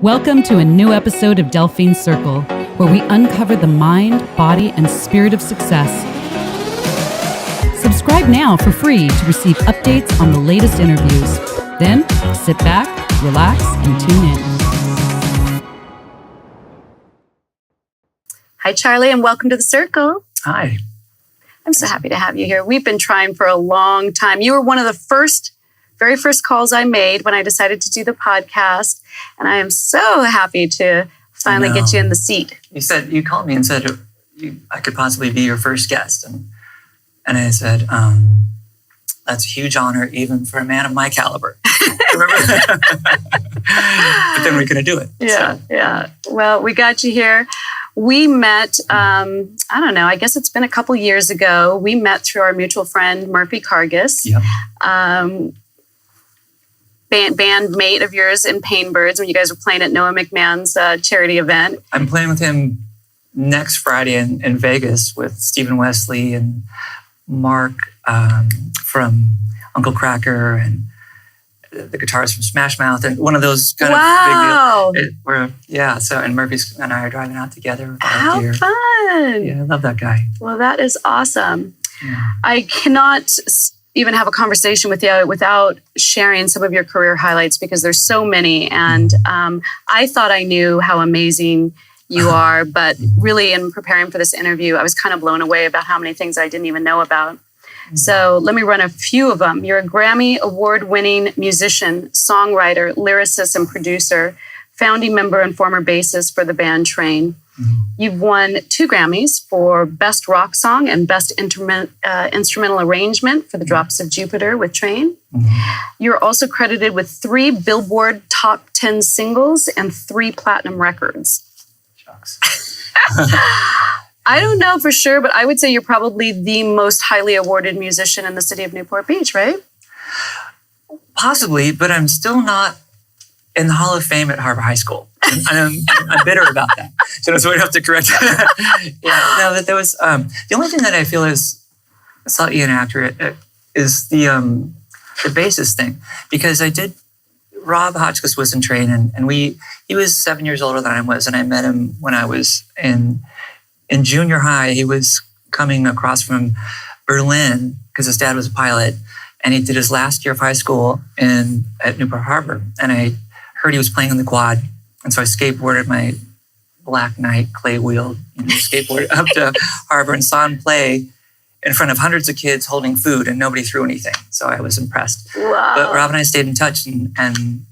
Welcome to a new episode of Delphine's Circle, where we uncover the mind, body, and spirit of success. Subscribe now for free to receive updates on the latest interviews. Then, sit back, relax, and tune in. Hi, Charlie, and welcome to the Circle. Hi. I'm so happy to have you here. We've been trying for a long time. You were one of the very first calls I made when I decided to do the podcast. And I am so happy to finally get you in the seat. You called me and said I could possibly be your first guest. And I said, that's a huge honor, even for a man of my caliber. Remember? But then we're going to do it. Yeah. Well, we got you here. We met, I don't know, I guess it's been a couple years ago. We met through our mutual friend, Murphy Cargis. Yep. Bandmate of yours in Painbirds when you guys were playing at Noah McMahon's charity event. I'm playing with him next Friday in Vegas with Stephen Wesley and Mark from Uncle Cracker and the guitarist from Smash Mouth and one of those kind of big deals. And Murphy and I are driving out together. How fun! Yeah, I love that guy. Well, that is awesome. Yeah. I cannot even have a conversation with you without sharing some of your career highlights because there's so many. And I thought I knew how amazing you are, but really in preparing for this interview, I was kind of blown away about how many things I didn't even know about. So let me run a few of them. You're a Grammy award-winning musician, songwriter, lyricist, and producer, founding member and former bassist for the band Train. Mm-hmm. You've won 2 Grammys for Best Rock Song and Best Instrumental Arrangement for The Drops of Jupiter with Train. Mm-hmm. You're also credited with 3 Billboard Top 10 singles and 3 platinum records. Shucks. I don't know for sure, but I would say you're probably the most highly awarded musician in the city of Newport Beach, right? Possibly, but I'm still not in the Hall of Fame at Harbor High School. I'm bitter about that. So we have to correct that. That there was the only thing that I feel is slightly inaccurate is the bassist thing, because Rob Hotchkiss was in Train, and he was 7 years older than I was, and I met him when I was in junior high. He was coming across from Berlin because his dad was a pilot, and he did his last year of high school at Newport Harbor, and I heard he was playing on the quad. And so I skateboarded my Black Knight clay wheel skateboard up to Harbor and saw him play in front of hundreds of kids holding food, and nobody threw anything. So I was impressed. Wow. But Rob and I stayed in touch, and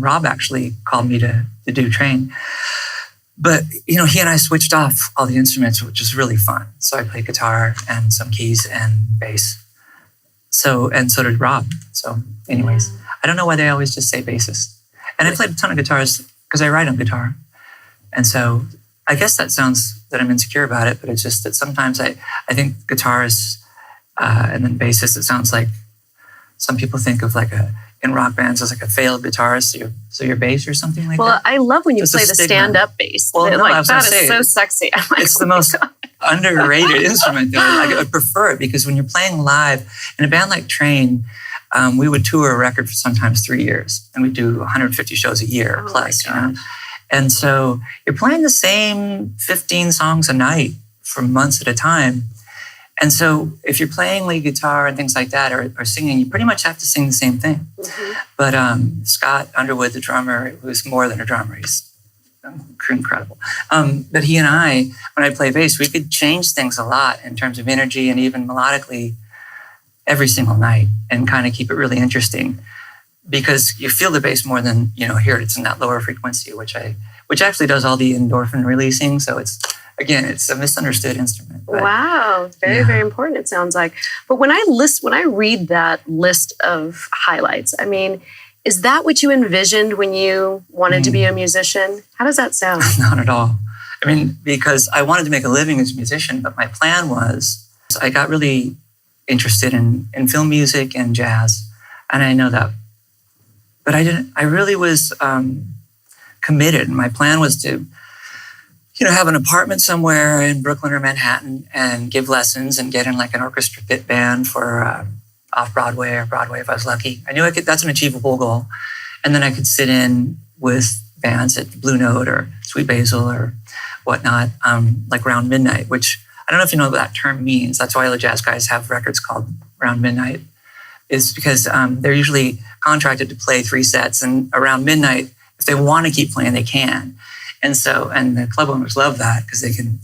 Rob actually called me to do Train. But, he and I switched off all the instruments, which was really fun. So I played guitar and some keys and bass. So did Rob. So anyways, I don't know why they always just say bassist. And I played a ton of guitars because I write on guitar. And so I guess that sounds that I'm insecure about it, but it's just that sometimes I think guitarists and then bassists, it sounds like some people think of in rock bands as like a failed guitarist, so you're bass or something like that. Well, I love when you play the stand-up bass. Well, that is so sexy. It's the most underrated instrument, though. I prefer it because when you're playing live in a band like Train, we would tour a record for sometimes 3 years, and we do 150 shows a year plus. And so you're playing the same 15 songs a night for months at a time. And so if you're playing lead guitar and things like that or singing, you pretty much have to sing the same thing. Mm-hmm. But Scott Underwood, the drummer, who's more than a drummer, he's incredible. But he and I, when I play bass, we could change things a lot in terms of energy and even melodically every single night and kind of keep it really interesting because you feel the bass more than, hear it. It's in that lower frequency, which actually does all the endorphin releasing. So it's a misunderstood instrument. But, wow. Very, very important, it sounds like. But when I read that list of highlights, I mean, is that what you envisioned when you wanted to be a musician? How does that sound? Not at all. I mean, because I wanted to make a living as a musician, but my plan was, I got really interested in film music and jazz. And I know that. But I really was committed. My plan was to, have an apartment somewhere in Brooklyn or Manhattan and give lessons and get in like an orchestra pit band for off-Broadway or Broadway if I was lucky. I knew that's an achievable goal. And then I could sit in with bands at Blue Note or Sweet Basil or whatnot, like Round Midnight, which I don't know if you know what that term means. That's why all the jazz guys have records called Round Midnight. Is because they're usually contracted to play 3 sets, and around midnight, if they want to keep playing, they can. And the club owners love that because they can,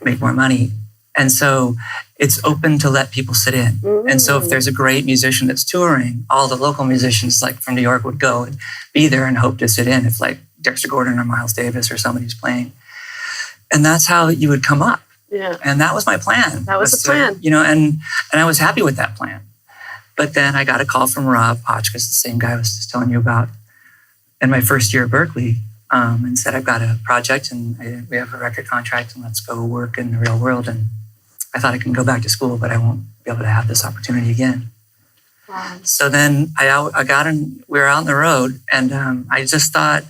make more money. And so it's open to let people sit in. Mm-hmm. And so if there's a great musician that's touring, all the local musicians like from New York would go and be there and hope to sit in if like Dexter Gordon or Miles Davis or somebody's playing. And that's how you would come up. Yeah. And that was my plan. That was the plan. And I was happy with that plan. But then I got a call from Rob Hotchkiss, the same guy I was just telling you about, in my first year at Berklee, and said, I've got a project and we have a record contract and let's go work in the real world. And I thought I can go back to school, but I won't be able to have this opportunity again. Wow. So then I got in, we were out on the road, and I just thought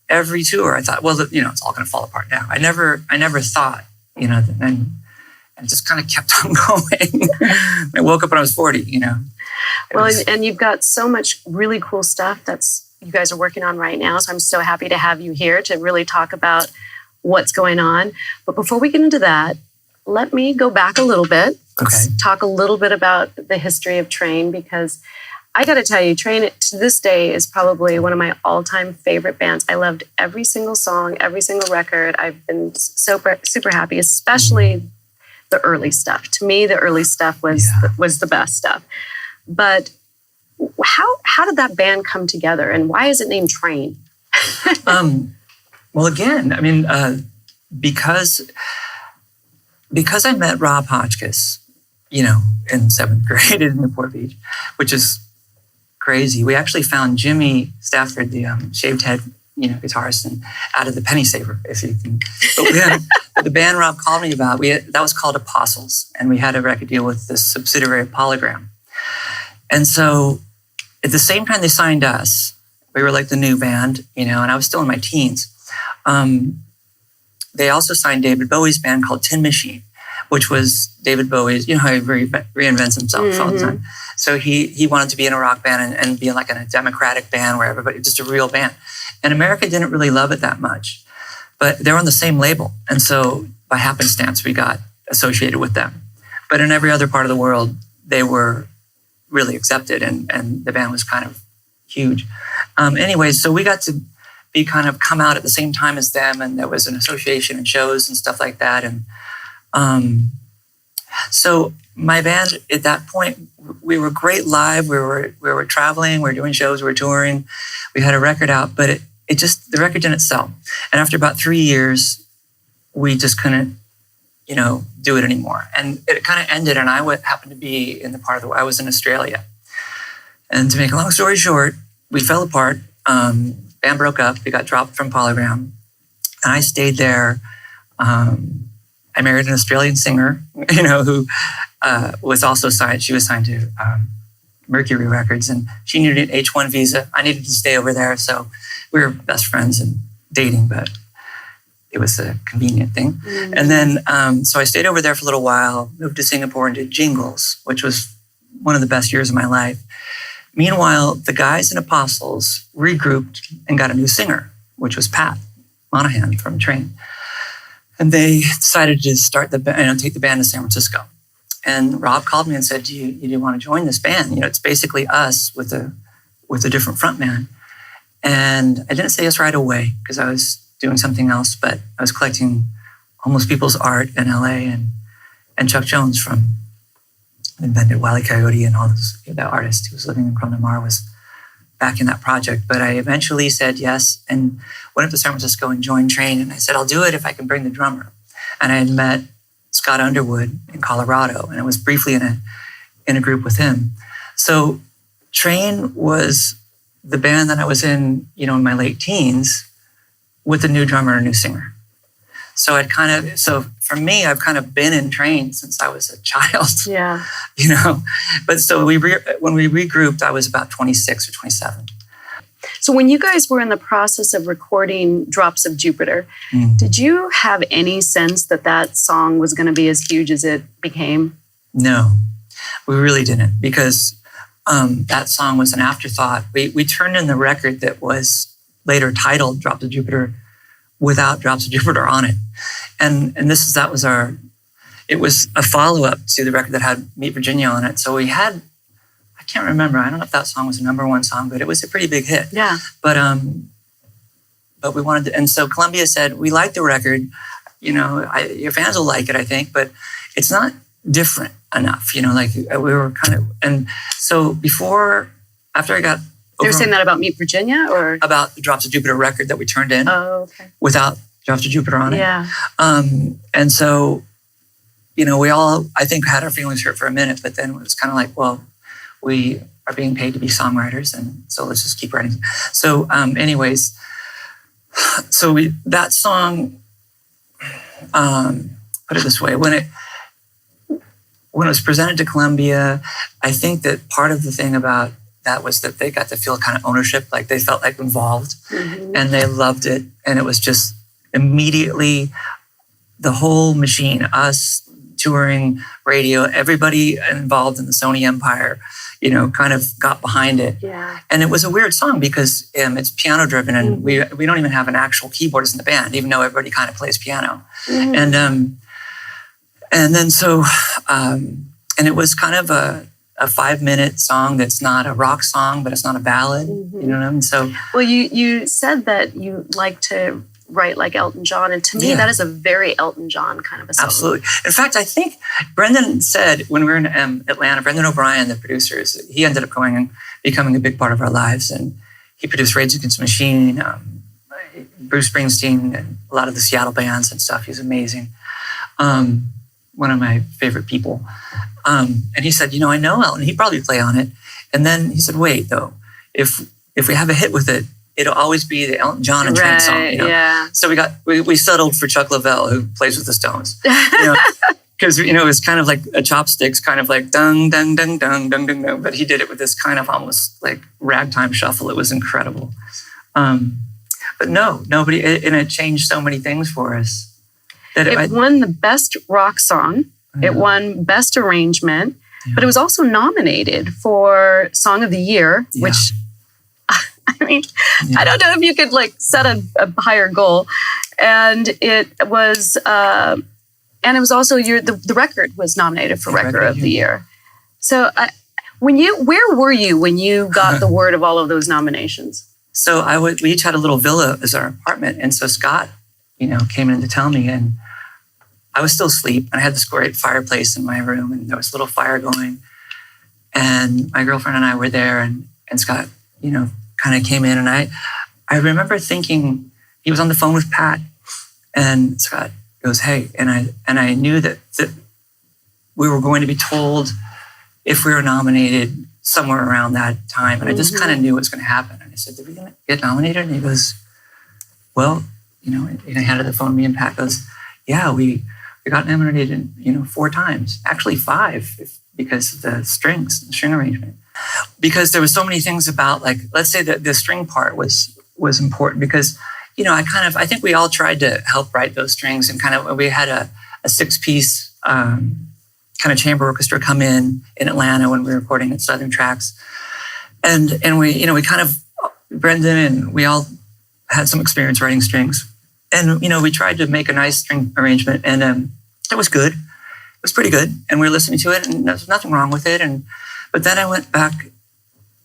every tour, I thought, well, it's all going to fall apart now. I never thought, and it just kind of kept on going. I woke up when I was 40, Well, and you've got so much really cool stuff you guys are working on right now. So I'm so happy to have you here to really talk about what's going on. But before we get into that, let me go back a little bit. Okay. Talk a little bit about the history of Train, because I got to tell you, Train to this day is probably one of my all-time favorite bands. I loved every single song, every single record. I've been super, super happy, especially the early stuff. To me, the early stuff was the best stuff. But how did that band come together, and why is it named Train? Well, again, I mean, because I met Rob Hotchkiss, in 7th grade in Newport Beach, which is crazy. We actually found Jimmy Stafford, the shaved head, guitarist, out of the Penny Saver, if you can. But the band Rob called me about, that was called Apostles, and we had a record deal with this subsidiary of Polygram. And so at the same time they signed us, we were like the new band, and I was still in my teens. They also signed David Bowie's band called Tin Machine, which was David Bowie's, how he reinvents himself all the time. So he wanted to be in a rock band and be like in a democratic band where everybody, just a real band. And America didn't really love it that much, but they were on the same label. And so by happenstance, we got associated with them. But in every other part of the world, they were really accepted, and the band was kind of huge. Anyways, so we got to be kind of come out at the same time as them, and there was an association and shows and stuff like that. And so my band at that point, we were great live. We were traveling, we were doing shows, we were touring. We had a record out, but it just, the record didn't sell. And after about 3 years, we just couldn't, do it anymore. And it kind of ended, and I happened to be in the part of I was in Australia. And to make a long story short, we fell apart. Band broke up. We got dropped from Polygram. And I stayed there. I married an Australian singer, who was also signed. She was signed to Mercury Records, and she needed an H-1 visa. I needed to stay over there. So we were best friends and dating, but it was a convenient thing. Mm-hmm. And then, so I stayed over there for a little while, moved to Singapore and did Jingles, which was one of the best years of my life. Meanwhile, the guys in Apostles regrouped and got a new singer, which was Pat Monahan from Train. And they decided to start take the band to San Francisco. And Rob called me and said, do you want to join this band? It's basically us with a different frontman. And I didn't say yes right away because I was doing something else, but I was collecting homeless people's art in LA, and Chuck Jones invented Wile E. Coyote and all those, that artist who was living in Corona Mar was back in that project. But I eventually said yes and went up to San Francisco and joined Train. And I said, I'll do it if I can bring the drummer. And I had met Scott Underwood in Colorado, and I was briefly in a group with him. So Train was the band that I was in, in my late teens, with a new drummer and a new singer. So for me, I've kind of been in Train since I was a child. Yeah. But so when we regrouped, I was about 26 or 27. So when you guys were in the process of recording Drops of Jupiter, did you have any sense that song was going to be as huge as it became? No, we really didn't, because that song was an afterthought. We turned in the record that was later titled Drops of Jupiter without Drops of Jupiter on it. And it was a follow-up to the record that had Meet Virginia on it. So we had, I can't remember, I don't know if that song was a #1 song, but it was a pretty big hit. Yeah. But we wanted to, and so Columbia said, we like the record, your fans will like it, I think, but it's not different enough, like we were kind of, and so after I got They were saying that about Meet Virginia, or about the Drops of Jupiter record that we turned in without Drops of Jupiter on it. Yeah. And so, we all, I think, had our feelings hurt for a minute, but then it was kind of like, well, we are being paid to be songwriters, and so let's just keep writing. So anyways, that song, put it this way, when it was presented to Columbia, I think that part of the thing about that was that they got to feel kind of ownership, like they felt like involved, and they loved it. And it was just immediately the whole machine, us touring, radio, everybody involved in the Sony empire, kind of got behind it. Yeah. And it was a weird song because it's piano driven, and we don't even have an actual keyboardist in the band, even though everybody kind of plays piano. And then so, and it was kind of a 5-minute song that's not a rock song, but it's not a ballad. You know what I mean? So, well, you said that you like to write like Elton John, and to me, that is a very Elton John kind of a song. Absolutely. In fact, I think Brendan said when we were in Atlanta, Brendan O'Brien, the producer, he ended up going and becoming a big part of our lives, and he produced Rage Against the Machine, Bruce Springsteen, and a lot of the Seattle bands and stuff. He's amazing. One of my favorite people. And he said, I know Elton, he'd probably play on it. And then he said, wait, though, if we have a hit with it, it'll always be the Elton John and Trent song. Yeah. So we settled for Chuck Leavell, who plays with the Stones. Because, it was kind of like a chopsticks, kind of like dung, dung, dung, dung, dung, dung, dung. But he did it with this kind of almost like ragtime shuffle. It was incredible. But nobody, and it changed so many things for us. It won the best rock song. It won best arrangement, but it was also nominated for Song of the Year, which, I mean, I don't know if you could set a higher goal. And it was also the record was nominated for Record of the Year. So where were you when you got the word of all of those nominations? So we each had a little villa as our apartment. And so Scott, came in to tell me, and I was still asleep. And I had this great fireplace in my room, and there was a little fire going. And my girlfriend and I were there, and Scott, kind of came in. And I remember thinking, he was on the phone with Pat, and Scott goes, hey, and I knew that we were going to be told if we were nominated somewhere around that time. And I just kind of knew what was going to happen. And I said, did we get nominated? And he goes, well, and I handed the phone to me, and Pat goes, yeah, we got nominated, 4 times, actually 5, because of the string arrangement. Because there was so many things about, let's say that the string part was important, because, I think we all tried to help write those strings, and we had a 6-piece kind of chamber orchestra come in Atlanta when we were recording at Southern Tracks. And we Brendan and we all had some experience writing strings. And, we tried to make a nice string arrangement, and it was good. It was pretty good. And we were listening to it, and there was nothing wrong with it. But then I went back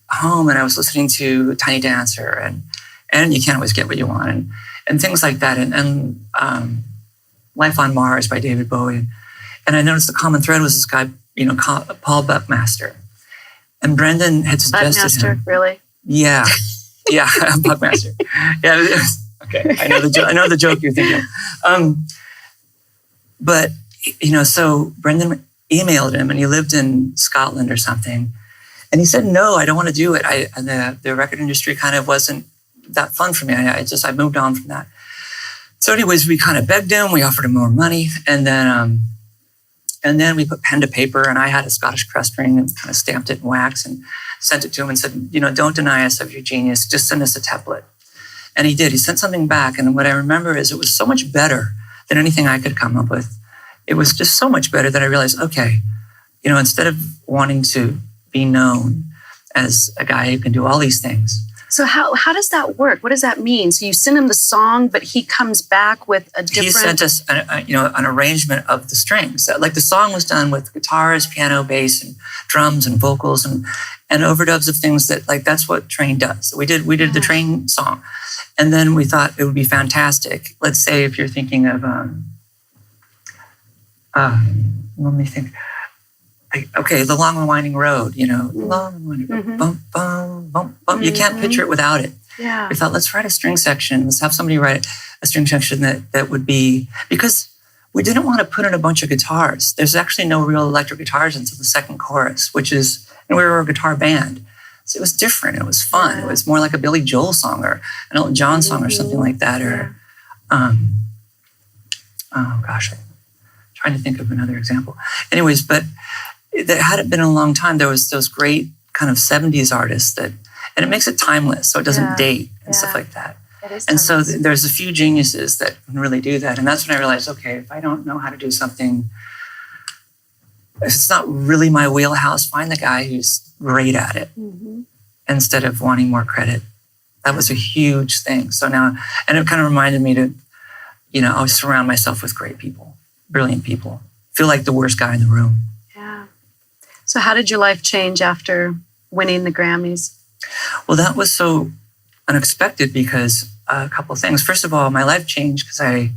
home, and I was listening to Tiny Dancer and You Can't Always Get What You Want, and things like that. And Life on Mars by David Bowie. And I noticed the common thread was this guy, Paul Buckmaster. And Brendan had suggested Buckmaster, him. really? Yeah. Yeah, Buckmaster. Yeah, okay. I know the joke you're thinking. But so Brendan emailed him, and he lived in Scotland or something, and he said, "No, I don't want to do it. The record industry kind of wasn't that fun for me. I moved on from that." So, anyways, we kind of begged him. We offered him more money, and then we put pen to paper, and I had a Scottish crest ring and kind of stamped it in wax and sent it to him and said, "Don't deny us of your genius. Just send us a template." And he did. He sent something back. And what I remember is it was so much better than anything I could come up with. It was just so much better that I realized, okay, instead of wanting to be known as a guy who can do all these things, So how does that work? What does that mean? So you send him the song, but he comes back with a different... He sent us an arrangement of the strings. Like the song was done with guitars, piano, bass, and drums and vocals and overdubs of things that like that's what Train does. So we did the Train song. And then we thought it would be fantastic. Let's say if you're thinking of let me think. Okay, The Long and Winding Road, Long and Winding Road, bump, bump, bump, bump. You can't picture it without it. Yeah. We thought, let's write a string section. Let's have somebody write a string section that would be, because we didn't want to put in a bunch of guitars. There's actually no real electric guitars until the second chorus, which is, and we were a guitar band. So it was different. It was fun. It was more like a Billy Joel song or an Elton John song or something like that. Or, oh gosh, I'm trying to think of another example. Anyways, but that hadn't been in a long time. There was those great kind of 70s artists and it makes it timeless, so it doesn't date and stuff like that. And so there's a few geniuses that can really do that. And that's when I realized, okay, if I don't know how to do something, if it's not really my wheelhouse, find the guy who's great at it instead of wanting more credit. That was a huge thing. So now, and it kind of reminded me to, always surround myself with great people, brilliant people. Feel like the worst guy in the room. Yeah. So how did your life change after winning the Grammys? Well, that was so unexpected because a couple of things. First of all, my life changed because I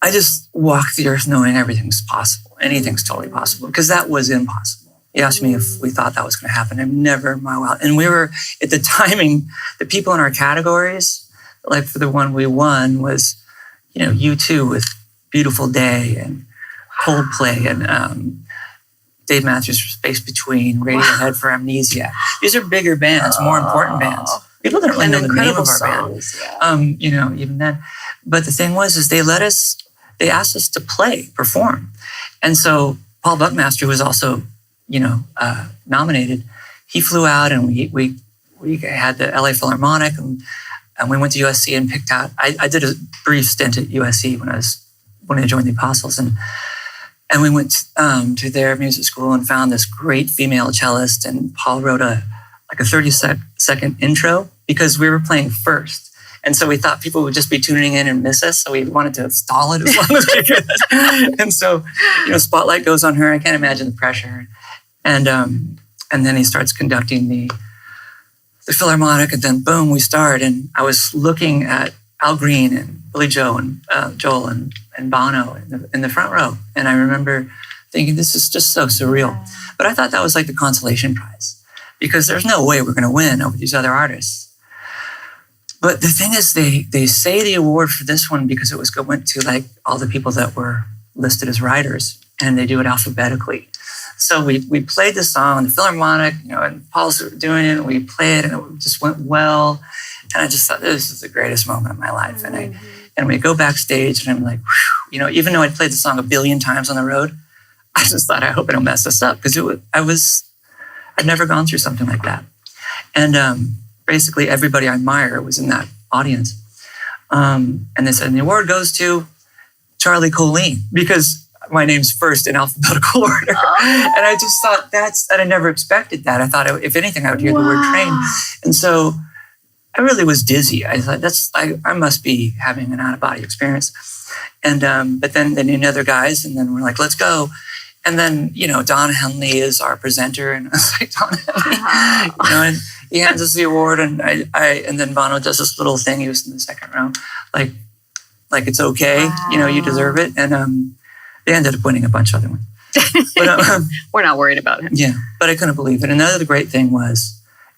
just walked the earth knowing everything's possible. Anything's totally possible because that was impossible. You asked me if we thought that was going to happen. I've never in my wild. And we were, at the timing, the people in our categories, like for the one we won was, U2 with Beautiful Day and Coldplay and Dave Matthews for Space Between, Radiohead for Amnesia. These are bigger bands, more important bands. People didn't really know the name of our songs, band, even then. But the thing was, they asked us to perform. And so Paul Buckmaster, who was also, nominated, he flew out and we had the LA Philharmonic and we went to USC and picked out, I did a brief stint at USC when I joined the Apostles. And we went to their music school and found this great female cellist. And Paul wrote a 30-second intro because we were playing first. And so we thought people would just be tuning in and miss us. So we wanted to stall it as long as we could. And so, spotlight goes on her. I can't imagine the pressure. And then he starts conducting the Philharmonic. And then boom, we start. And I was looking at Al Green and Billy Joe and Joel and Bono in the front row. And I remember thinking, this is just so surreal. But I thought that was like the consolation prize because there's no way we're going to win over these other artists. But the thing is, they say the award for this one because it went to like all the people that were listed as writers, and they do it alphabetically. So we played the song in the Philharmonic, and Paul's doing it, and we played it, and it just went well. And I just thought, this is the greatest moment of my life. And we go backstage, and I'm like, whew, even though I'd played the song a billion times on the road, I just thought, I hope I don't mess this up because I'd never gone through something like that. And basically everybody I admire was in that audience. And they said, and the award goes to Charlie Colin because my name's first in alphabetical order. Oh. And I just thought I never expected that. I thought if anything, I would hear the word Train. And so I really was dizzy. I thought I must be having an out-of-body experience. And but then they knew other guys, and then we're like, let's go. And then Don Henley is our presenter, and I was like, Don Henley, and he hands us the award, and and then Bono does this little thing. He was in the second row, like it's okay, you deserve it. And they ended up winning a bunch of other ones. But we're not worried about him. Yeah, but I couldn't believe it. Another great thing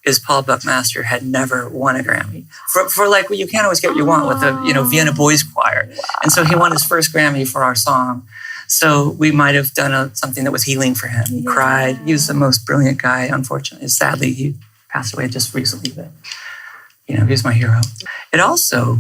is Paul Buckmaster had never won a Grammy for like, well, you can't always get what you want with the Vienna Boys Choir. Wow. And so he won his first Grammy for our song. So we might have done something that was healing for him. He cried. He was the most brilliant guy. Unfortunately, sadly, he passed away just recently, but he was my hero. It also,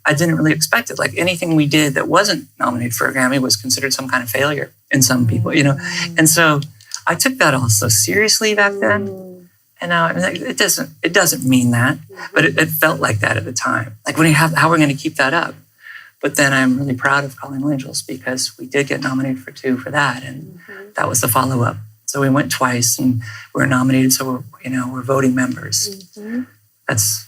I didn't really expect it. Like anything we did that wasn't nominated for a Grammy was considered some kind of failure in some people, And so I took that all so seriously back then. And now it doesn't mean that, but it felt like that at the time. Like how are we going to keep that up? But then I'm really proud of Calling All Angels because we did get nominated for 2 for that. And that was the follow-up. So we went twice, and we were nominated. So we're voting members. Mm-hmm. That's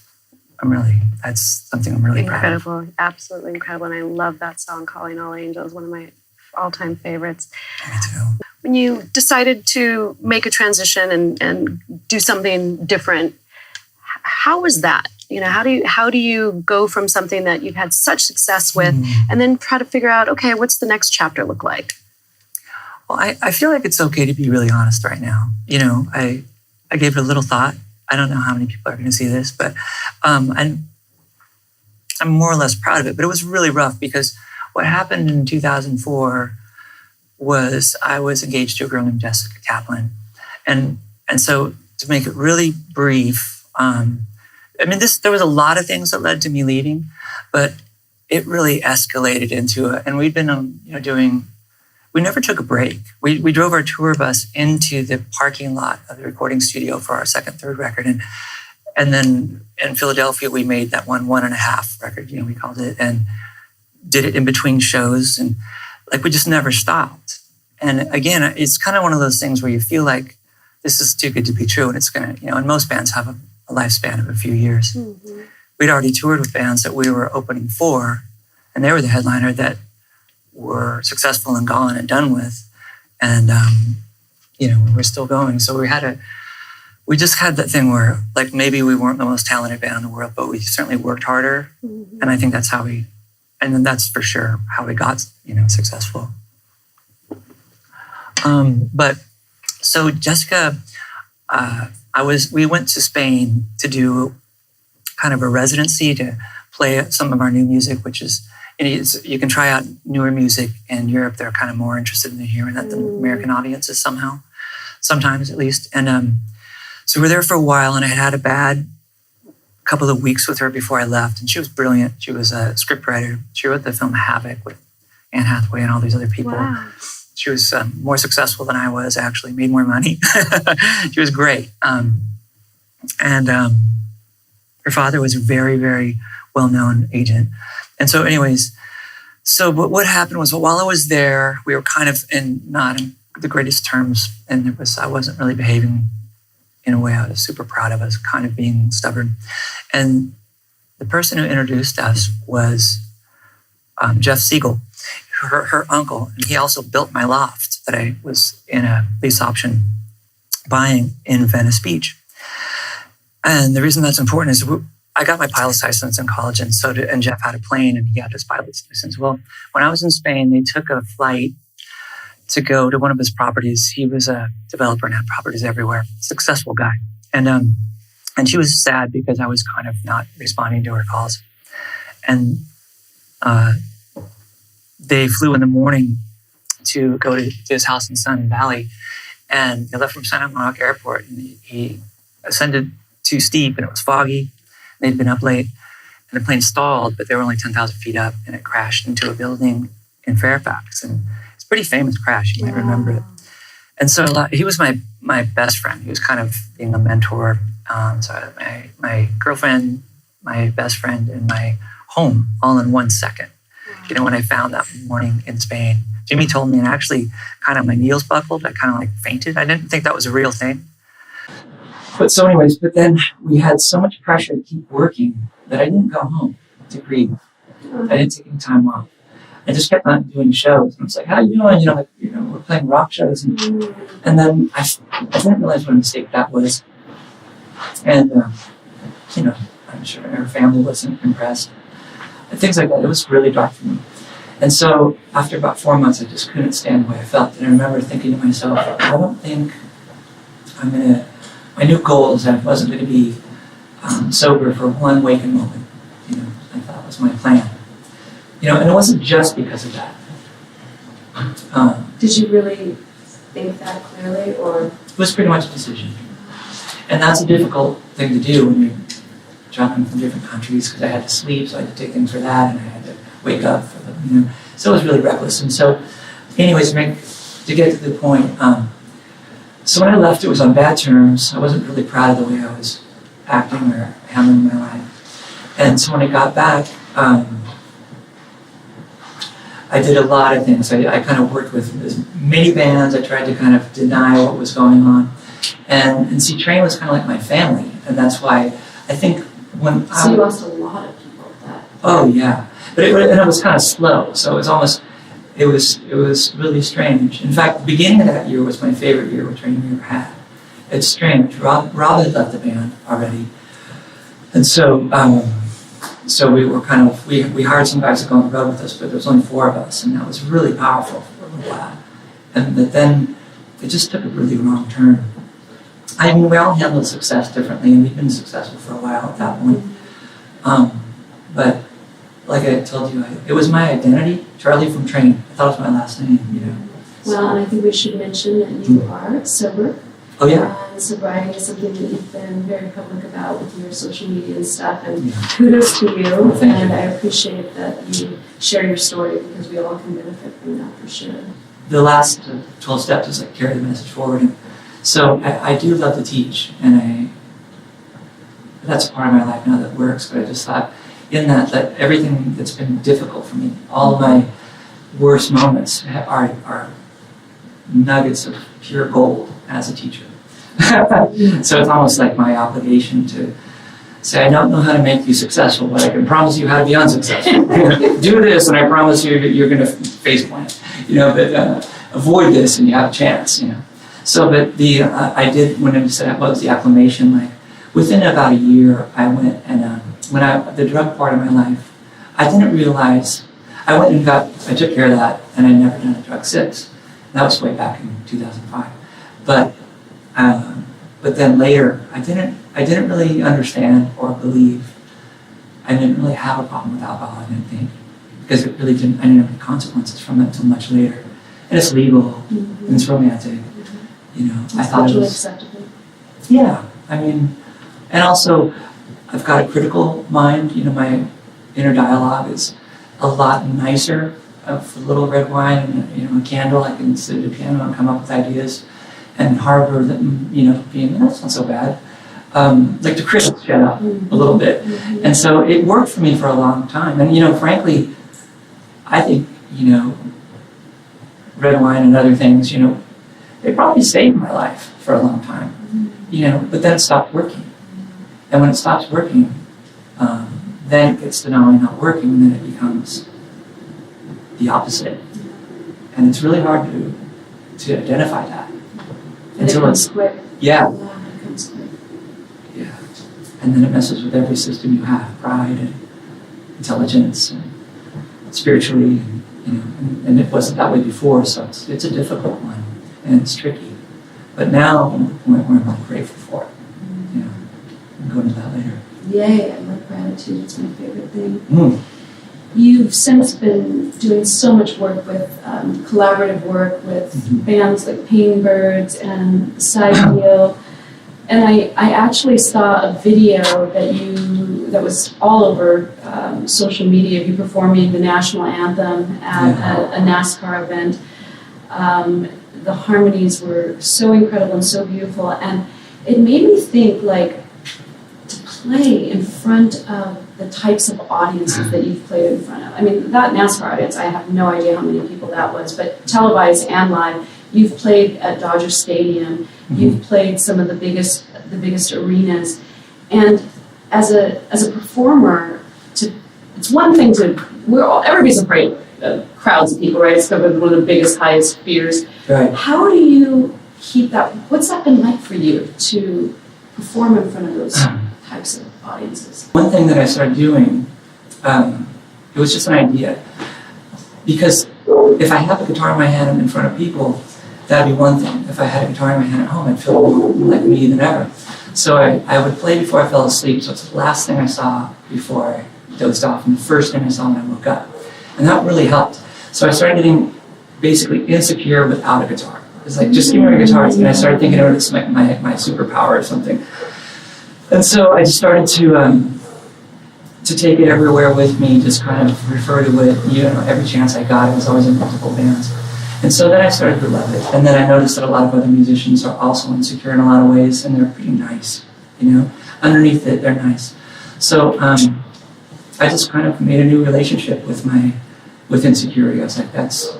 something I'm really proud of. Incredible, absolutely incredible. And I love that song, Calling All Angels, one of my all-time favorites. Me too. When you decided to make a transition and do something different, how was that? How do you go from something that you've had such success with and then try to figure out, okay, what's the next chapter look like? Well, I feel like it's okay to be really honest right now. I gave it a little thought. I don't know how many people are going to see this, but I'm more or less proud of it. But it was really rough because what happened in 2004 was I was engaged to a girl named Jessica Kaplan. And so to make it really brief, there was a lot of things that led to me leaving, but it really escalated into it. And we'd been we never took a break. We drove our tour bus into the parking lot of the recording studio for our second, third record. And then in Philadelphia, we made that 1.5 record, we called it, and did it in between shows. And we just never stopped. And again, it's kind of one of those things where you feel like this is too good to be true. And it's going to, and most bands have a lifespan of a few years. Mm-hmm. We'd already toured with bands that we were opening for, and they were the headliner that were successful and gone and done with. And, we're still going. So we just had that thing where maybe we weren't the most talented band in the world, but we certainly worked harder. Mm-hmm. And I think that's and then that's for sure how we got, successful. But so Jessica, we went to Spain to do kind of a residency to play some of our new music, which is, you can try out newer music in Europe. They're kind of more interested in hearing that than American audiences sometimes at least. And so we're there for a while, and I had a bad couple of weeks with her before I left. And she was brilliant. She was a scriptwriter. She wrote the film Havoc with Anne Hathaway and all these other people. Wow. She was more successful than I was, actually, made more money. She was great. And her father was a very, very well-known agent. And so anyways, but what happened was while I was there, we were kind of not in the greatest terms. And I wasn't really behaving in a way I was super proud of. I was kind of being stubborn. And the person who introduced us was Jeff Siegel, her uncle. And he also built my loft that I was in a lease option buying in Venice Beach. And the reason that's important is I got my pilot's license in college, and and Jeff had a plane, and he had his pilot's license. Well, when I was in Spain, they took a flight to go to one of his properties. He was a developer and had properties everywhere. Successful guy. And she was sad because I was kind of not responding to her calls. And they flew in the morning to go to his house in Sun Valley, and they left from Santa Monica Airport, and he ascended too steep, and it was foggy. They'd been up late, and the plane stalled, but they were only 10,000 feet up, and it crashed into a building in Fairfax. And it's a pretty famous crash. You might remember it. And so he was my best friend. He was kind of being a mentor. So my girlfriend, my best friend, and my home all in 1 second. When I found that morning in Spain, Jimmy told me, and actually kind of my knees buckled. I kind of fainted. I didn't think that was a real thing. But then we had so much pressure to keep working that I didn't go home to breathe. I didn't take any time off. I just kept on doing shows. And I was like, how you doing? We're playing rock shows. And then I didn't realize what a mistake that was. And, I'm sure her family wasn't impressed. And things like that. It was really dark for me. And so after about 4 months, I just couldn't stand the way I felt. And I remember thinking to myself, I don't think my new goal is that I wasn't going to be sober for one waking moment. I thought was my plan. And it wasn't just because of that. Did you really think that clearly, or? It was pretty much a decision. And that's a difficult thing to do when you're traveling from different countries, because I had to sleep, so I had to take things for that, and I had to wake up for the, So it was really reckless. And so, anyways, to get to the point, so when I left, it was on bad terms. I wasn't really proud of the way I was acting or handling my life. And so when I got back, I did a lot of things. I kind of worked with as many bands. I tried to kind of deny what was going on. And see, Train was kind of like my family. And that's why I think when So you lost a lot of people at that. Oh, yeah. But it was kind of slow. So it was almost, it was really strange. In fact, the beginning of that year was my favorite year with Train we ever had. It's strange. Rob had left the band already. And so, so we were kind of, we hired some guys to go on the road with us, but there was only 4 of us, and that was really powerful for a little while. But then it just took a really wrong turn. I mean, we all handled success differently, and we've been successful for a while at that point. But like I told you, it was my identity, Charlie from Train. I thought it was my last name, you know. Well, and I think we should mention that you are sober. Oh, yeah. And sobriety is something that you've been very public about with your social media and stuff. And Yeah. kudos to you. Well, thank you. And I appreciate that you share your story because we all can benefit from that for sure. The last 12 steps is like carry the message forward. And so I do love to teach, and that's a part of my life now that works. But I just thought in that everything that's been difficult for me, all of my worst moments are nuggets of pure gold as a teacher. So it's almost like my obligation to say, I don't know how to make you successful, but I can promise you how to be unsuccessful. Do this, and I promise you that you're going to face plant. You know, but avoid this, and you have a chance. You know. So, but I did when I said what was the acclimation like. Within about a year, I went and the drug part of my life, I didn't realize. I went and I took care of that, and I'd never done a drug since. That was way back in 2005. But then later, I didn't really understand or believe. I didn't really have a problem with alcohol, I didn't think, because I didn't have any consequences from it until much later. And it's legal, and it's romantic, you know. It's I thought it was acceptable. Yeah, I mean, and also, I've got a critical mind. You know, my inner dialogue is a lot nicer. For a little red wine and a candle, I can sit at a piano and come up with ideas, and harbor them. You know, being that's not so bad. Like the critics shut up a little bit, and so it worked for me for a long time. And frankly, I think red wine and other things, they probably saved my life for a long time. But then it stopped working, and when it stops working, then it gets to not only not working, and then it becomes the opposite, and it's really hard to identify that until it's quick. Yeah. It comes quick. Yeah, and then it messes with every system you have: pride and intelligence, and spiritually, and it wasn't that way before. So it's a difficult one, and it's tricky. But now I'm at the point where I'm really grateful for it. I'll go into that later. Yay! I love gratitude. It's my favorite thing. You've since been doing so much work with collaborative work with bands like Pain Birds and Side Deal. And I actually saw a video that was all over social media of you performing the national anthem at a NASCAR event. The harmonies were so incredible and so beautiful, and it made me think to play in front of the types of audiences that you've played in front of. I mean, that NASCAR audience, I have no idea how many people that was, but televised and live, you've played at Dodger Stadium, you've played some of the biggest arenas, and as a performer, it's one thing everybody's afraid of crowds of people, right? It's one of the biggest, highest fears. Right. How do you keep that? What's that been like for you to perform in front of those types of audiences? One thing that I started doing, it was just an idea. Because if I have a guitar in my hand in front of people, that'd be one thing. If I had a guitar in my hand at home, I'd feel more like me than ever. So I would play before I fell asleep, so it's the last thing I saw before I dozed off, and the first thing I saw when I woke up. And that really helped. So I started getting basically insecure without a guitar. It's like, just give me a guitar, and I started thinking, it's like my superpower or something. And so I just started to take it everywhere with me, just kind of refer to it, every chance I got. It was always in multiple bands. And so then I started to love it. And then I noticed that a lot of other musicians are also insecure in a lot of ways, and they're pretty nice, Underneath it, they're nice. So I just kind of made a new relationship with with insecurity. I was like, that's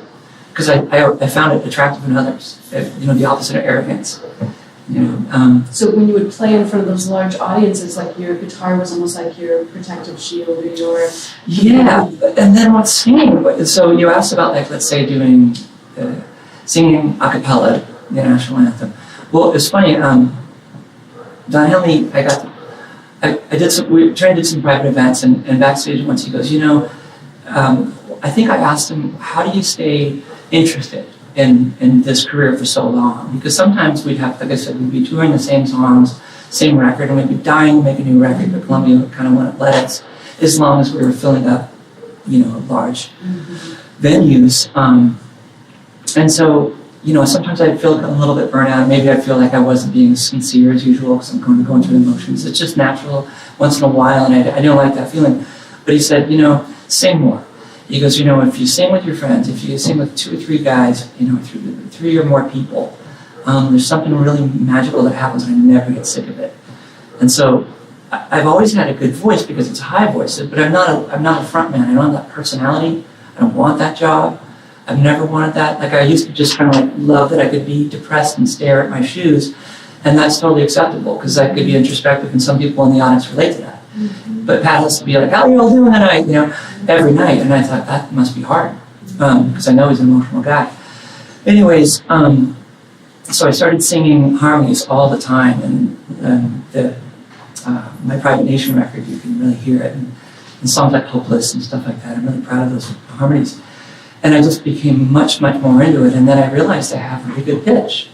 because I found it attractive in others. The opposite of arrogance. So when you would play in front of those large audiences, like your guitar was almost like your protective shield or your... Yeah, and then what's singing? So you asked about, like, let's say doing singing a cappella, the national anthem. Well, it's funny. Don Henley, we tried to do some private events, and backstage once he goes, I think I asked him, how do you stay interested in this career for so long? Because sometimes we'd have, like I said, we'd be touring the same songs, same record, and we'd be dying to make a new record, but Columbia would kind of want to let us, as long as we were filling up, large venues. And so, sometimes I'd feel a little bit burnt out. Maybe I'd feel like I wasn't being as sincere as usual because I'm going through the motions. It's just natural once in a while, and I don't like that feeling. But he said, sing more. He goes, if you sing with your friends, if you sing with 2 or 3 guys, 3 or more people, there's something really magical that happens and I never get sick of it. And so I've always had a good voice because it's a high voice, but I'm not a front man. I don't have that personality. I don't want that job. I've never wanted that. Like, I used to just kind of like love that I could be depressed and stare at my shoes, and that's totally acceptable because I could be introspective, and some people in the audience relate to that. Mm-hmm. But Pat has to be like, how are you all doing tonight? Every night. And I thought, that must be hard because I know he's an emotional guy. Anyways, so I started singing harmonies all the time, and my Private Nation record, you can really hear it, and songs like Hopeless and stuff like that. I'm really proud of those harmonies. And I just became much, much more into it, and then I realized I have a really good pitch.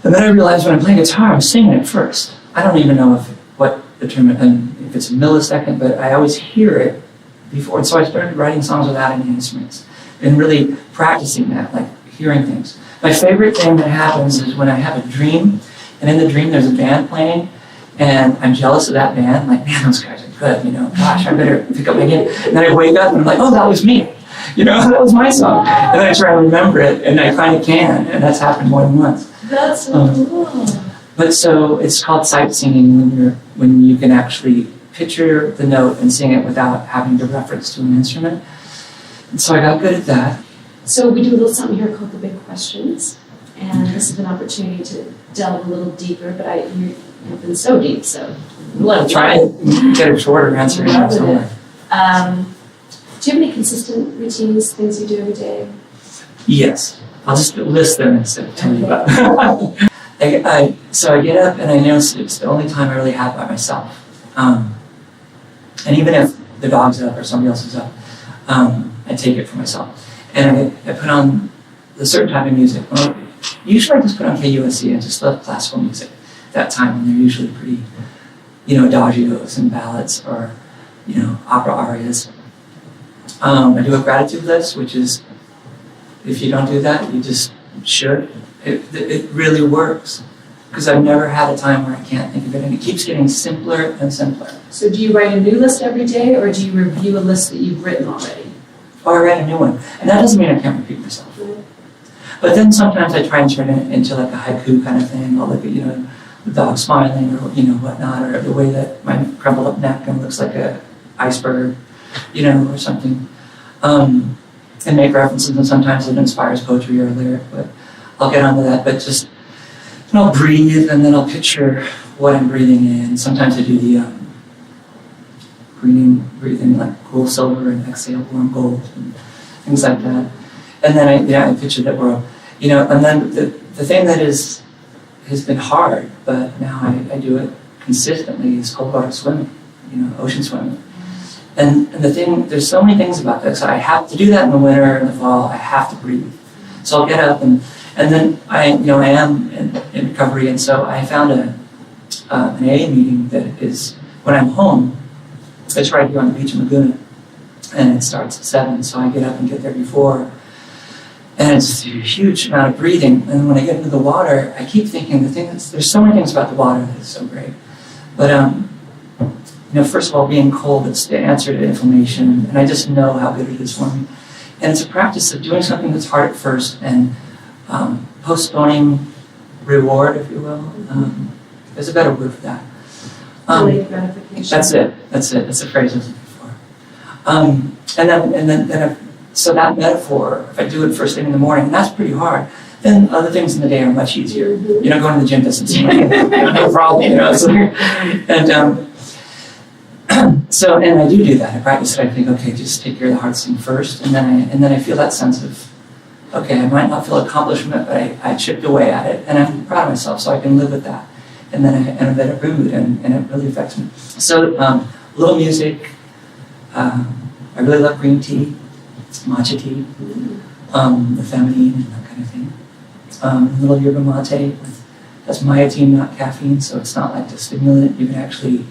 And then I realized when I'm playing guitar, I'm singing it first. I don't even know what the term, and if it's a millisecond, but I always hear it before. And so I started writing songs without any instruments and really practicing that, like hearing things. My favorite thing that happens is when I have a dream, and in the dream there's a band playing, and I'm jealous of that band. Like, man, those guys are good, gosh, I better pick up my game. And then I wake up and I'm like, oh, that was me. That was my song. And then I try to remember it, and I kind of can, and that's happened more than once. That's so cool. But so it's called sight singing when you can actually picture the note and sing it without having to reference to an instrument. And so I got good at that. So we do a little something here called the big questions, and this is an opportunity to delve a little deeper. But you've been so deep, so I'll try and get a shorter answer somewhere. Do you have any consistent routines, things you do every day? Yes. I'll just list them instead of telling you about them. So I get up, and I notice it's the only time I really have by myself. And even if the dog's up or somebody else is up, I take it for myself. And I put on a certain type of music. Well, usually I just put on KUSC. I just love classical music at that time, and they're usually pretty, adagios and ballads or, opera arias. I do a gratitude list, which is, if you don't do that, you just should. It really works, because I've never had a time where I can't think of it, and it keeps getting simpler and simpler. So do you write a new list every day, or do you review a list that you've written already? Or I write a new one, and that doesn't mean I can't repeat myself. Right. But then sometimes I try and turn it into like a haiku kind of thing. I'll look at, the dog smiling, or whatnot, or the way that my crumpled up napkin looks like a iceberg, or something. And make references, and sometimes it inspires poetry or a lyric, but I'll get onto that. But just, I'll breathe, and then I'll picture what I'm breathing in. Sometimes I do the breathing like cool silver and exhale warm gold and things like that. And then I picture that we're, and then the thing that has been hard, but now I do it consistently, is cold water swimming, ocean swimming. And the thing, there's so many things about this. I have to do that in the winter and the fall. I have to breathe. So I'll get up, and then I am in recovery, and so I found an AA meeting that is, when I'm home, it's right here on the beach in Laguna, and it starts at 7, so I get up and get there before, and it's a huge amount of breathing. And when I get into the water, I keep thinking there's so many things about the water that is so great, but first of all, being cold, it's the answer to inflammation, and I just know how good it is for me. And it's a practice of doing something that's hard at first and postponing reward, if you will. There's a better word for that. Delayed gratification. That's it. That's the phrase I was looking for. And then so that metaphor, if I do it first thing in the morning, and that's pretty hard, then other things in the day are much easier. You know, going to the gym doesn't seem like no problem, you know. So, and so, and I do that. I practice it. I think, okay, just take care of the hard thing first, and then I feel that sense of, okay, I might not feel accomplishment, but I chipped away at it, and I'm proud of myself, so I can live with that. And then I am a better mood, and it really affects me. So, a little music. I really love green tea, matcha tea, the feminine and that kind of thing. A little yerba mate. That's myotin, not caffeine, so it's not like a stimulant. You can actually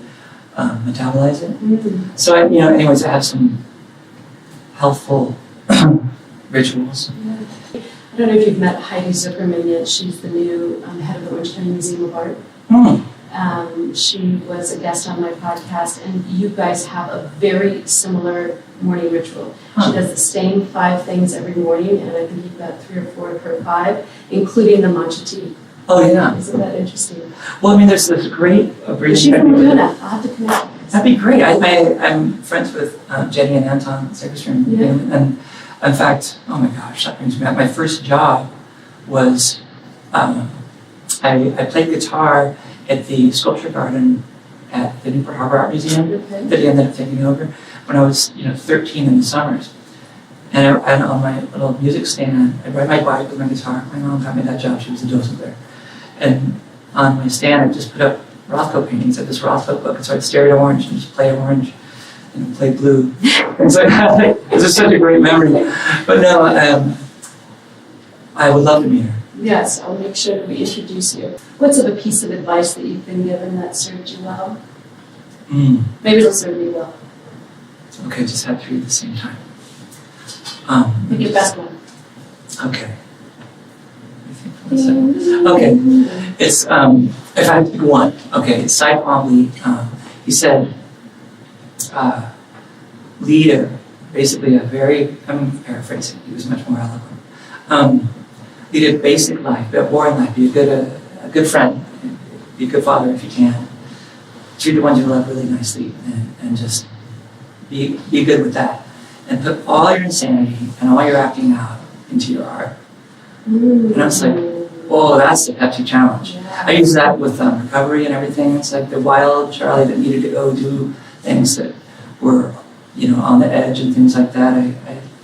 metabolize it. Mm-hmm. So, anyways, I have some healthful rituals. I don't know if you've met Heidi Zuckerman yet. She's the new head of the Orange County Museum of Art. She was a guest on my podcast, and you guys have a very similar morning ritual. She does the same 5 things every morning, and I think you've got 3 or 4 of her 5, including the matcha tea. Oh, yeah. Isn't that interesting? Well, there's this great Is she from Laguna? I'll have to connect. That'd be great. I'm friends with Jenny and Anton Segerstrom. Yeah. And in fact, oh my gosh, that brings me back. My first job was I played guitar at the Sculpture Garden at the Newport Harbor Art Museum that he ended up taking over when I was 13 in the summers. And on my little music stand, I'd ride my bike with my guitar. My mom got me that job. She was a docent there. And on my stand, I just put up Rothko paintings at this Rothko book. And so I'd stare at orange and just play orange and play blue. And so it was such a great memory. But no, I would love to meet her. Yes, I'll make sure that we introduce you. What's a piece of advice that you've been given that served you well? Maybe it'll serve me well. Okay, just have 3 at the same time. Pick your best one. Okay. Okay. It's if I have to pick one. Okay, it's Cy Pomley. He said, lead basically a very, I'm paraphrasing, he was much more eloquent. Lead a basic life, a boring life, be a good friend, be a good father if you can. Treat the ones you love really nicely, and just be good with that. And put all your insanity and all your acting out into your art. And I was like, whoa, that's the Pepsi challenge. Yeah. I use that with recovery and everything. It's like the wild Charlie that needed to go do things that were, on the edge and things like that.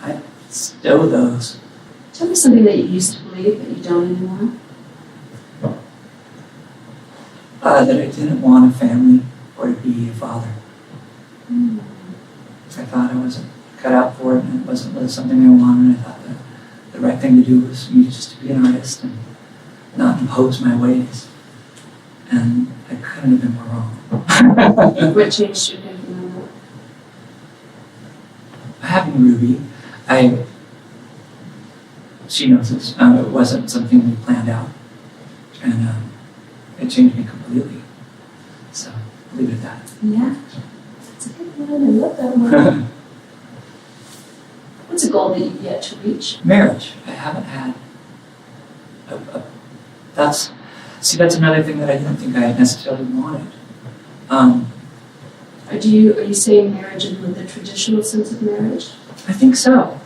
I stow those. Tell me something that you used to believe but you don't anymore. That I didn't want a family or to be a father. I thought I wasn't cut out for it, and it wasn't really something I wanted. I thought that the right thing to do was me just to be an artist and not impose my ways. And I couldn't have been more wrong. What changed your thinking on that? Having Ruby, she knows this. It wasn't something we planned out, and it changed me completely. So I'll leave it at that. Yeah, that's a good one. I love that one. What's a goal that you've yet to reach? Marriage. I haven't had. That's another thing that I didn't think I necessarily wanted. Are you saying marriage in the traditional sense of marriage? I think so.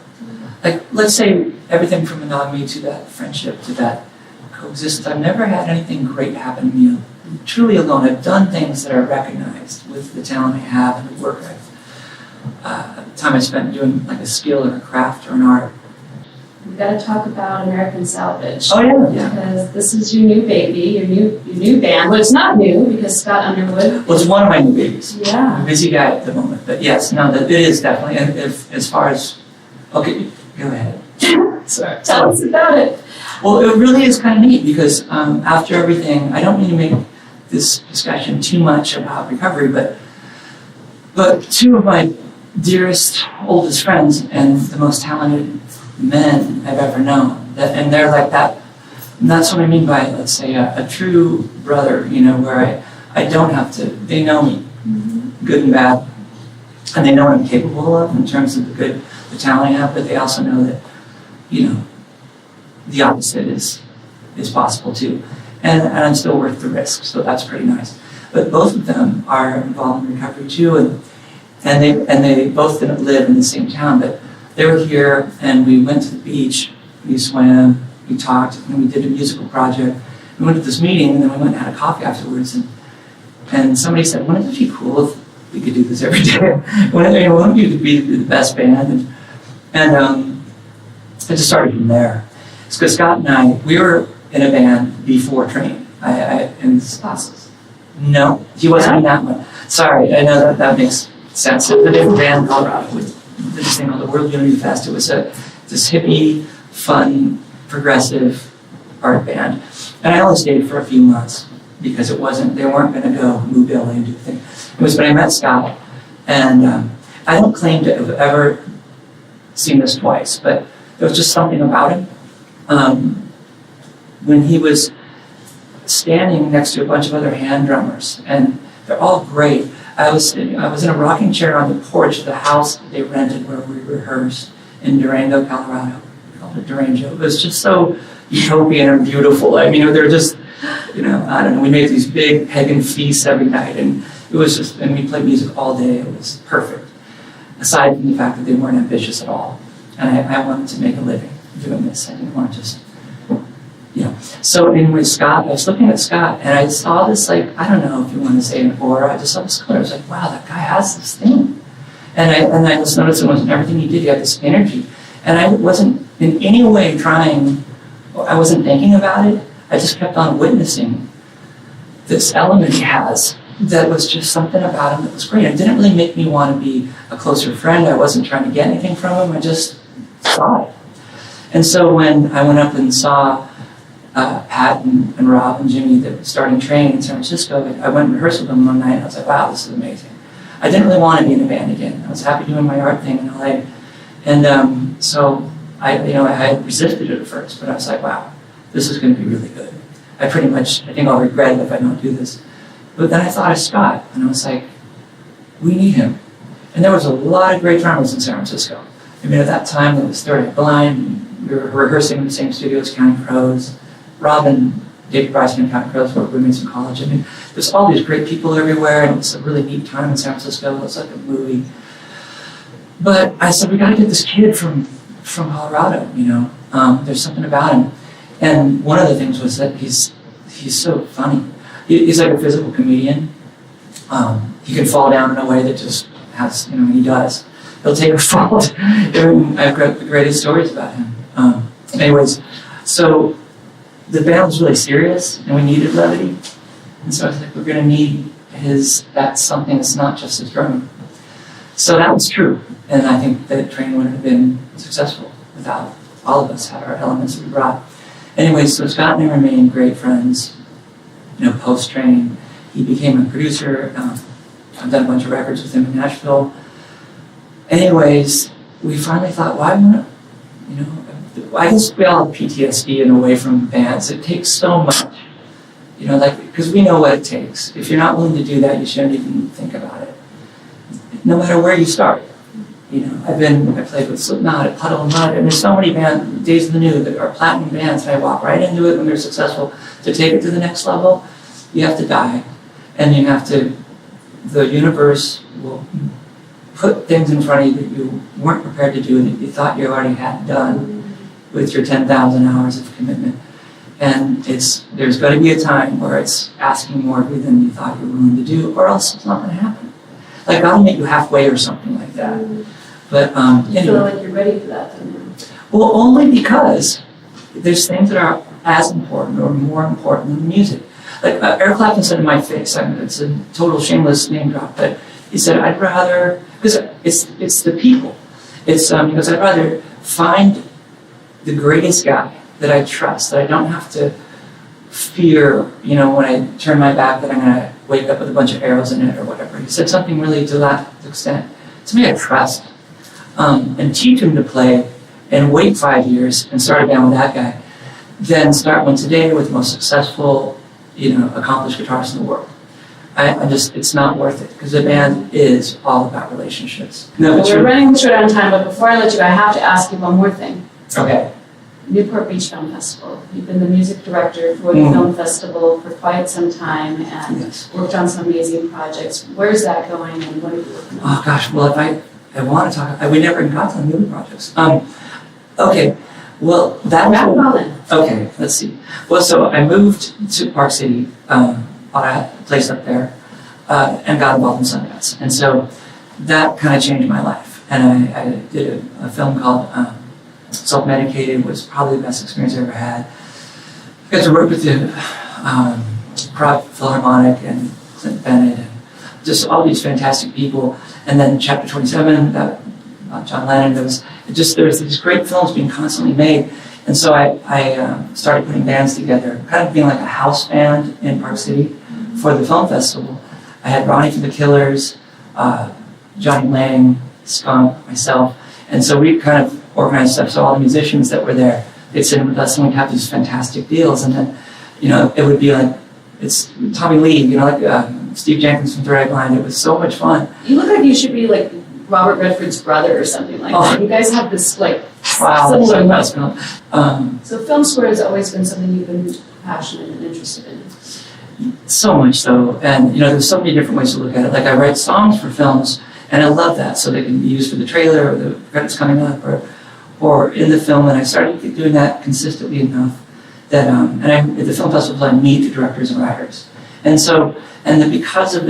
Like, let's say everything from monogamy to that friendship to that coexistence. I've never had anything great happen to me truly alone. I've done things that are recognized with the talent I have and the work the time I spent doing like a skill or a craft or an art. We've got to talk about American Salvage. Oh yeah. Because this is your new baby, your new band. Well, it's not new because Scott Underwood. Well, it's one of my new babies. Yeah. I'm a busy guy at the moment, but yes, no, it is definitely. And as far as, okay, go ahead. Sorry. Tell us about it. Well, it really is kind of neat because after everything, I don't mean to make this discussion too much about recovery, but 2 of my dearest, oldest friends and the most talented men I've ever known, and they're like that. And that's what I mean by, let's say, a true brother, where I don't have to, they know me, good and bad, and they know what I'm capable of in terms of the talent I have, but they also know that, the opposite is possible too. And I'm still worth the risk, so that's pretty nice. But both of them are involved in recovery too, and they both didn't live in the same town, but they were here, and we went to the beach, we swam, we talked, and we did a musical project. We went to this meeting, and then we went and had a coffee afterwards, and somebody said, wouldn't it be cool if we could do this every day? Wouldn't you be the best band? And it just started from there. Because Scott and I, we were in a band before training. Classes. No, he wasn't in that one. Sorry, I know that makes sense. The different band in Colorado with this thing called the World Unity Fest. It was this hippie, fun, progressive art band. And I only stayed for a few months because they weren't going to go move Billy and do the thing. It was when I met Scott, and I don't claim to have ever seen this twice, but there was just something about him. When he was standing next to a bunch of other hand drummers, and they're all great. I was in a rocking chair on the porch of the house that they rented where we rehearsed in Durango, Colorado. We called it Durango. It was just so utopian and beautiful. I mean, they're just, I don't know, we made these big pagan feasts every night, and it was just, and we played music all day. It was perfect, aside from the fact that they weren't ambitious at all. And I wanted to make a living doing this. I didn't want to just, So anyway, Scott, I was looking at Scott, and I saw this, I don't know if you want to say an aura, I just saw this color. I was like, wow, that guy has this thing. And I just noticed it wasn't everything he did, he had this energy. And I wasn't in any way trying, I wasn't thinking about it. I just kept on witnessing this element he has that was just something about him that was great. It didn't really make me want to be a closer friend. I wasn't trying to get anything from him. I just saw it. And so when I went up and saw Pat and Rob and Jimmy that were starting training in San Francisco, I went and rehearsed with them one night, and I was like, wow, this is amazing. I didn't really want to be in a band again. I was happy doing my art thing in LA. And so I resisted it at first, but I was like, wow, this is going to be really good. I think I'll regret it if I don't do this. But then I thought of Scott, and I was like, we need him. And there was a lot of great drummers in San Francisco. I mean, at that time, there was 30 Blind, and we were rehearsing in the same studios, Counting Crows. Rob and David Bryson and Counting Crows were roommates in college. I mean, there's all these great people everywhere, and it was a really neat time in San Francisco. It was like a movie. But I said, we got to get this kid from Colorado, There's something about him. And one of the things was that he's so funny. He's like a physical comedian. He can fall down in a way that just has, he does. He'll take a fault. I've got the greatest stories about him. Anyways, so the band was really serious, and we needed levity. And so I was like, we're going to need that's something that's not just his drumming. So that was true. And I think that training wouldn't have been successful without all of us had our elements that we brought. Anyway, so Scott and I remained great friends, post-training. He became a producer. I've done a bunch of records with him in Nashville. Anyways, we finally thought, why wouldn't, I guess we all have PTSD in a way from bands. It takes so much, because we know what it takes. If you're not willing to do that, you shouldn't even think about it. No matter where you start. I played with Slipknot at Puddle and Mud, and there's so many bands, Days of the New, that are platinum bands, and I walk right into it when they're successful. To take it to the next level, you have to die. And the universe will put things in front of you that you weren't prepared to do and that you thought you already had done with your 10,000 hours of commitment. And there's got to be a time where it's asking more of you than you thought you were willing to do, or else it's not going to happen. Like, God will meet you halfway or something like that. But you feel like you're ready for that then? Well, only because there's things that are as important or more important than music. Like Eric Clapton said in my face, it's a total shameless name drop, but he said, I'd rather, because it's the people. It's because I'd rather find the greatest guy that I trust, that I don't have to fear, when I turn my back that I'm going to wake up with a bunch of arrows in it or whatever. He said something really to that extent. Somebody I trust, and teach him to play and wait 5 years and start a band with that guy, then start one today with the most successful, accomplished guitarist in the world. It's not worth it, because the band is all about relationships. No, well, we're running short on time, but before I let you go, I have to ask you one more thing. Okay. Newport Beach Film Festival. You've been the music director for the film festival for quite some time, and worked on some amazing projects. Where's that going, and what are you working on? Oh gosh, well, I want to talk. We never got to the movie projects. Okay. Well, that Charlie Colin. Okay, let's see. Well, so I moved to Park City, bought a place up there, and got involved in Sundance. And so that kind of changed my life. And I did a film called Self-Medicated, was probably the best experience I ever had. I got to work with the Prague Philharmonic and Clint Bennett and just all these fantastic people. And then Chapter 27, John Lennon, there was these great films being constantly made. And so I started putting bands together, kind of being like a house band in Park City for the film festival. I had Ronnie from the Killers, Johnny Lang, Skunk, myself. And so we kind of organized stuff. So all the musicians that were there, they'd sit in with us and we'd have these fantastic deals. And then, it would be like, it's Tommy Lee, like Steve Jenkins from Third Eye Blind. It was so much fun. You look like you should be like Robert Redford's brother or something like that. You guys have this like similar look. So film score has always been something you've been passionate and interested in. So much so, and there's so many different ways to look at it. Like I write songs for films, and I love that, so they can be used for the trailer or the credits coming up, or in the film. And I started doing that consistently enough that, at the film festivals, I meet the directors and writers, and then because of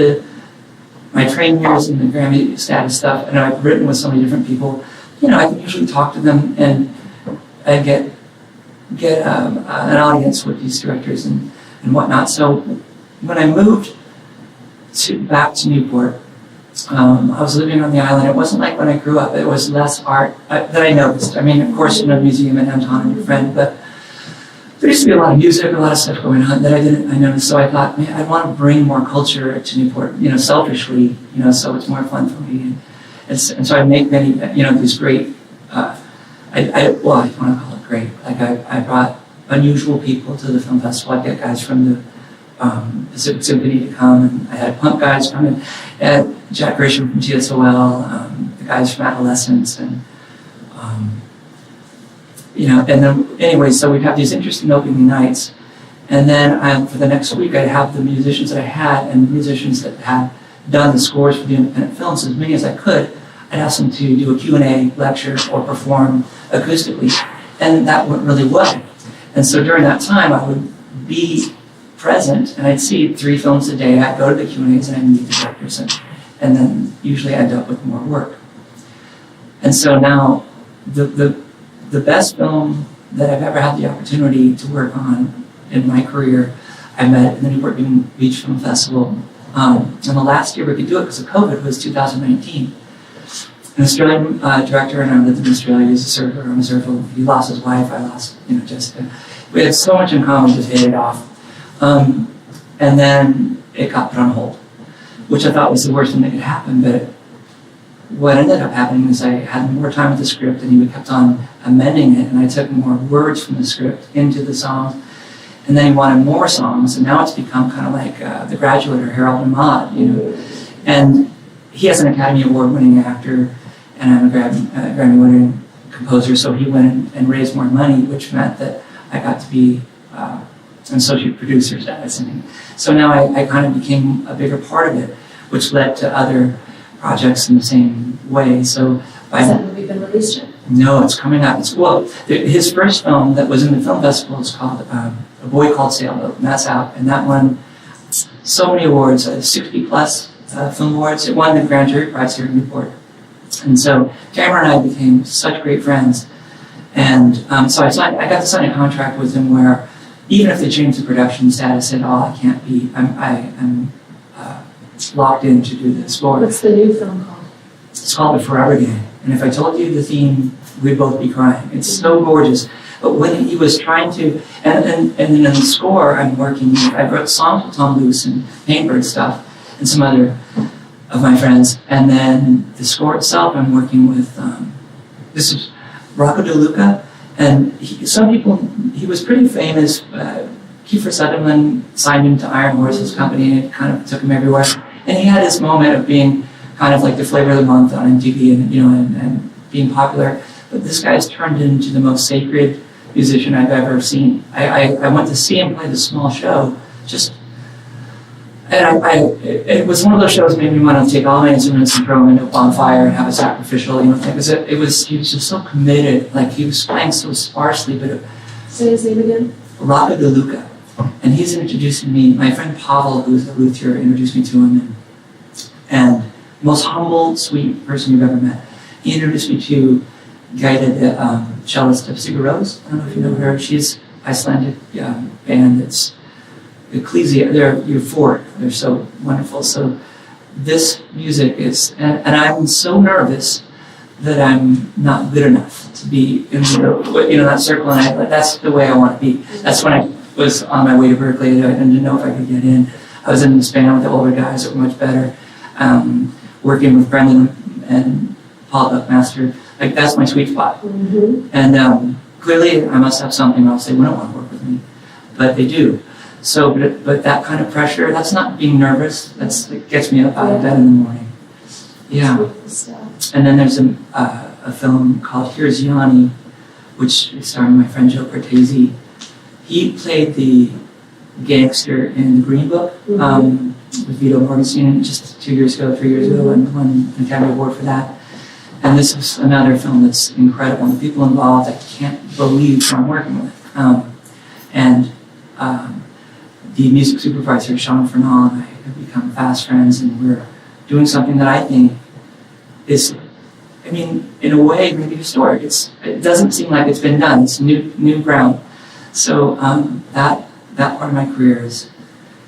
my training years and the Grammy status stuff, and I've written with so many different people, I can usually talk to them and get an audience with these directors and whatnot. So when I moved back to Newport, I was living on the island. It wasn't like when I grew up. It was less art that I noticed. I mean, of course, the museum and Anton and your friend, but there used to be a lot of music, a lot of stuff going on that I noticed. So I thought, man, I want to bring more culture to Newport, selfishly, so it's more fun for me. And so I make many, these great, I want to call it great. Like I brought unusual people to the film festival. I get guys from the Pacific Symphony to come, and I had punk guys come in, and Jack Grisham from TSOL, the guys from Adolescence, and and then anyway, so we'd have these interesting opening nights, and then for the next week I'd have the musicians that I had and the musicians that had done the scores for the independent films, as many as I could. I'd ask them to do a Q&A lecture or perform acoustically, and that went really well. And so during that time, I would be present, and I'd see 3 films a day. I'd go to the Q&As and I'd meet the directors, and then usually I'd end up with more work. And so now, the best film that I've ever had the opportunity to work on in my career, I met at the Newport Beach Film Festival. And the last year we could do it because of COVID was 2019. An Australian director, and I lived in Australia. He's a surfer. I'm a surfer. He lost his wife. I lost, Jessica. We had so much in common, just hit it off. And then it got put on hold, which I thought was the worst thing that could happen. But what ended up happening is I had more time with the script, and he kept on amending it, and I took more words from the script into the song. And then he wanted more songs, and now it's become kind of like The Graduate or Harold and Maude, And he has an Academy Award-winning actor, and I'm a Grammy-winning composer, so he went and raised more money, which meant that I got to be an associate producer status. So now I kind of became a bigger part of it, which led to other projects in the same way. So Has that movie been released yet? No, it's coming out. His first film that was in the film festival is called A Boy Called Sailboat, and that's out. And that won so many awards, 60 plus film awards. It won the Grand Jury Prize here in Newport. And so Tamara and I became such great friends. And so I got to sign a contract with him where even if they changed the production status at all, I'm locked in to do the score. What's the new film called? It's called The Forever Game. And if I told you the theme, we'd both be crying. It's so gorgeous. But when he was trying to, and then in the score, I wrote songs with Tom Luce and Paintbird stuff and some other of my friends. And then the score itself, I'm working with, this is Rocco DeLuca. And he was pretty famous. Kiefer Sutherland signed him to Iron Horse's company, and it kind of took him everywhere. And he had this moment of being kind of like the flavor of the month on MTV and being popular. But this guy's turned into the most sacred musician I've ever seen. I went to see him play this small show. And it was one of those shows that made me want to take all my instruments and throw them into a bonfire and have a sacrificial, thing. Because he was just so committed. Like, he was playing so sparsely, but Say his name again. Rocco De Luca. And he's introducing me, my friend Pavel, who's a luthier, introduced me to him. And most humble, sweet person you've ever met. He introduced me to Gaida, the cellist of Sigur Rós. I don't know if you know her. She's Icelandic band that's Ecclesia. They're euphoric. They're so wonderful. So this music is, and I'm so nervous that I'm not good enough to be in that circle. And that's the way I want to be. That's when I was on my way to Berkeley. I didn't know if I could get in. I was in this band with the older guys that were much better. Working with Brendan and Paul Buckmaster. Like, that's my sweet spot. Mm-hmm. And clearly I must have something, or else they wouldn't want to work with me. But they do. So, but that kind of pressure, that's not being nervous. It gets me up out of bed in the morning. Yeah. And then there's a film called Here's Yanni, which is starring my friend Joe Cortese. He played the gangster in The Green Book with Vito Morgenstein just 3 years ago, and won an Academy Award for that. And this is another film that's incredible. The people involved, I can't believe who I'm working with. The music supervisor, Sean Fernald, and I have become fast friends, and we're doing something that I think is, in a way, maybe historic. It doesn't seem like it's been done. It's new ground. So that part of my career is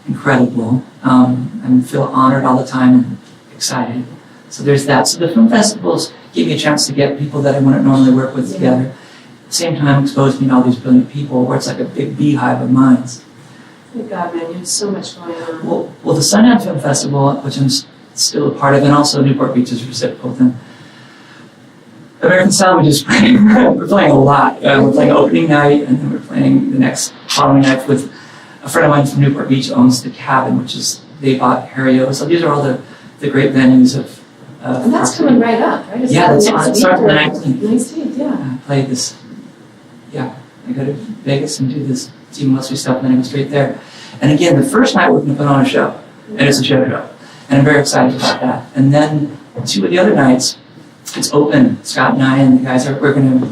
incredible. I feel honored all the time and excited. So there's that. So the film festivals give me a chance to get people that I wouldn't normally work with together. At the same time, expose me to all these brilliant people where it's like a big beehive of minds. Thank God, man, you have so much going on. Well, the Sundance Film Festival, which I'm still a part of, and also Newport Beach is reciprocal thing. American Salvage is playing. We're playing a lot. We're playing opening night, and then we're playing the next following night with a friend of mine from Newport Beach owns the Cabin, which is, they bought Harrio. So these are all the great venues of. And that's coming right up, right? Yeah, that's on. It starts on the 19th. 19th, yeah. I play this. Yeah, I go to Vegas and do this Team Leslie stuff, and then I go straight there. And again, the first night we're going to put on a show, and it's a show. And I'm very excited about that. And then 2 of the other nights, it's open. Scott and I and the guys we're going to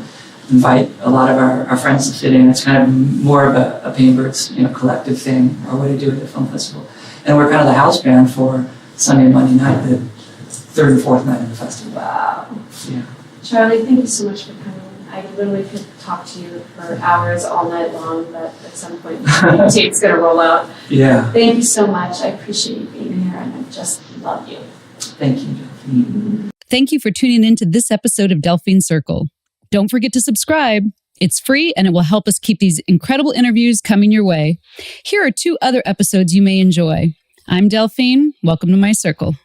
invite a lot of our friends to sit in. It's kind of more of a Painbirds, collective thing, or what to do at the film festival. And we're kind of the house band for Sunday and Monday night, the 3rd and 4th night of the festival. Wow. Yeah. Charlie, thank you so much for coming. I literally could talk to you for hours all night long, but at some point the tape's going to roll out. Yeah. Thank you so much. I appreciate you being here, and I just love you. Thank you, Delphine. Thank you for tuning in to this episode of Delphine Circle. Don't forget to subscribe. It's free, and it will help us keep these incredible interviews coming your way. Here are 2 other episodes you may enjoy. I'm Delphine. Welcome to my circle.